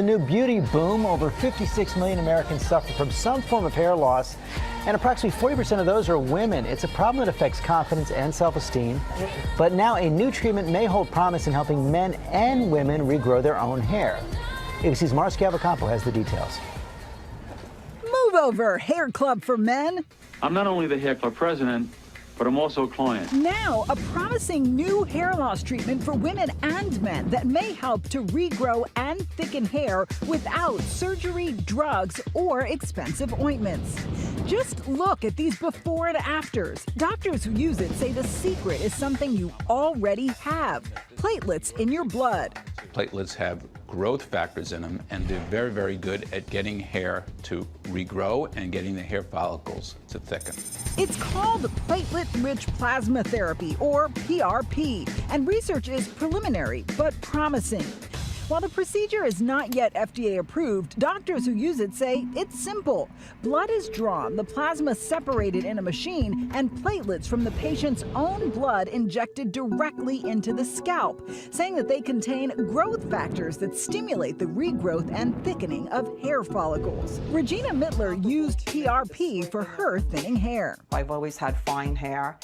The new beauty boom. Over 56 million Americans suffer from some form of hair loss, and approximately 40% of those are women. It's a problem that affects confidence and self-esteem. But now a new treatment may hold promise in helping men and women regrow their own hair. ABC's Mara Schiavocampo has the details. Move over, hair club for men. I'm not only the hair club president, but I'm also a client. Now, a promising new hair loss treatment for women and men that may help to regrow and thicken hair without surgery, drugs, or expensive ointments. Just look at these before and afters. Doctors who use it say the secret is something you already have: platelets in your blood. Platelets have growth factors in them, and they're very, very good at getting hair to regrow and getting the hair follicles to thicken. It's called Platelet Rich Plasma Therapy, or PRP, and research is preliminary but promising. While the procedure is not yet FDA approved, doctors who use it say it's simple. Blood is drawn, the plasma separated in a machine, and platelets from the patient's own blood injected directly into the scalp, saying that they contain growth factors that stimulate the regrowth and thickening of hair follicles. Regina Mittler used PRP for her thinning hair. I've always had fine hair,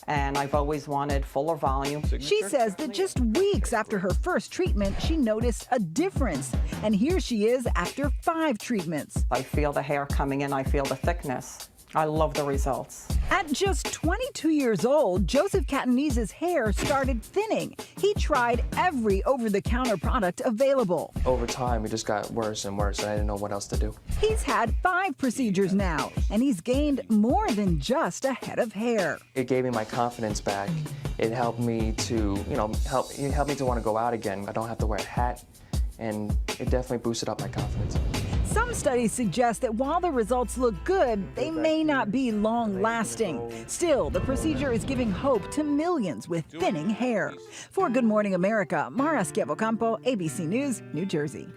and I've always wanted fuller volume. She says that just weeks after her first treatment, she noticed a difference. And here she is after 5 treatments. I feel the hair coming in, I feel the thickness. I love the results. At just 22 years old, Joseph Catanise's hair started thinning. He tried every over-the-counter product available. Over time, it just got worse and worse, and I didn't know what else to do. He's had 5 procedures now, and he's gained more than just a head of hair. It gave me my confidence back. It helped me to, it helped me to want to go out again. I don't have to wear a hat, and it definitely boosted up my confidence. Some studies suggest that while the results look good, they may not be long-lasting. Still, the procedure is giving hope to millions with thinning hair. For Good Morning America, Mara Schiavocampo, ABC News, New Jersey.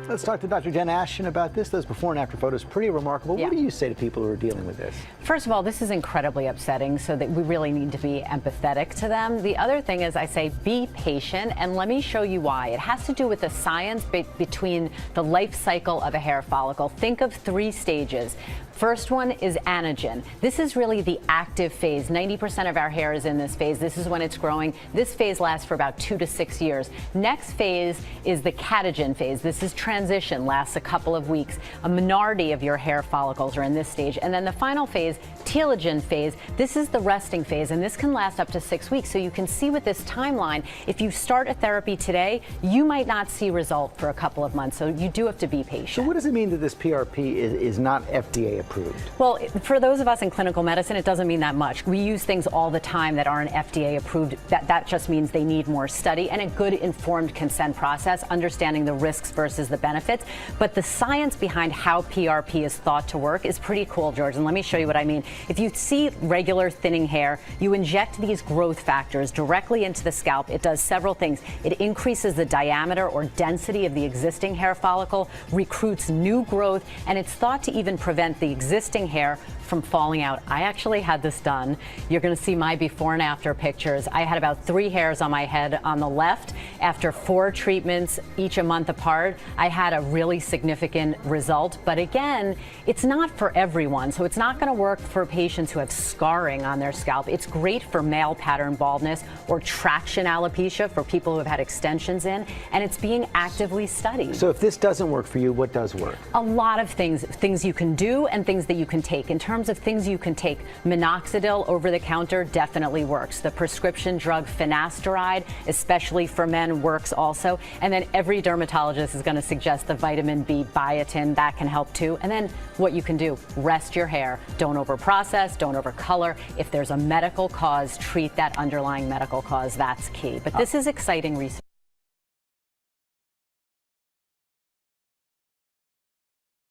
Let's talk to Dr. Jen Ashton about this. Those before and after photos, pretty remarkable. Yeah. What do you say to people who are dealing with this? First of all, this is incredibly upsetting, so that we really need to be empathetic to them. The other thing is, I say be patient, and let me show you why. It has to do with the science between the life cycle of a hair follicle. Think of 3 stages. First one is anagen. This is really the active phase. 90% of our hair is in this phase. This is when it's growing. This phase lasts for about 2 to 6 years. Next phase is the catagen phase. This is transition, lasts a couple of weeks. A minority of your hair follicles are in this stage. And then the final phase, telogen phase, this is the resting phase, and this can last up to 6 weeks. So you can see with this timeline, if you start a therapy today, you might not see result for a couple of months. So you do have to be patient. So what does it mean that this PRP is not FDA approved? Well, for those of us in clinical medicine, it doesn't mean that much. We use things all the time that aren't FDA approved. That just means they need more study and a good informed consent process, understanding the risks versus the benefits. But the science behind how PRP is thought to work is pretty cool, George, and let me show you what I mean. If you see regular thinning hair, you inject these growth factors directly into the scalp. It does several things. It increases the diameter or density of the existing hair follicle, recruits new growth, and it's thought to even prevent the existing hair from falling out. I actually had this done. You're going to see my before and after pictures. I had about 3 hairs on my head on the left. After 4 treatments, each a month apart, I had a really significant result. But again, it's not for everyone. So it's not going to work for patients who have scarring on their scalp. It's great for male pattern baldness or traction alopecia for people who have had extensions in, and it's being actively studied. So if this doesn't work for you, what does work? A lot of things you can do and things that you can take. In terms of things you can take, minoxidil over the counter definitely works. The prescription drug finasteride, especially for men, works also. And then every dermatologist is going to suggest the vitamin B biotin. That can help too. And then what you can do, rest your hair. Don't overprocess, don't overcolor. If there's a medical cause, treat that underlying medical cause. That's key. But this is exciting research.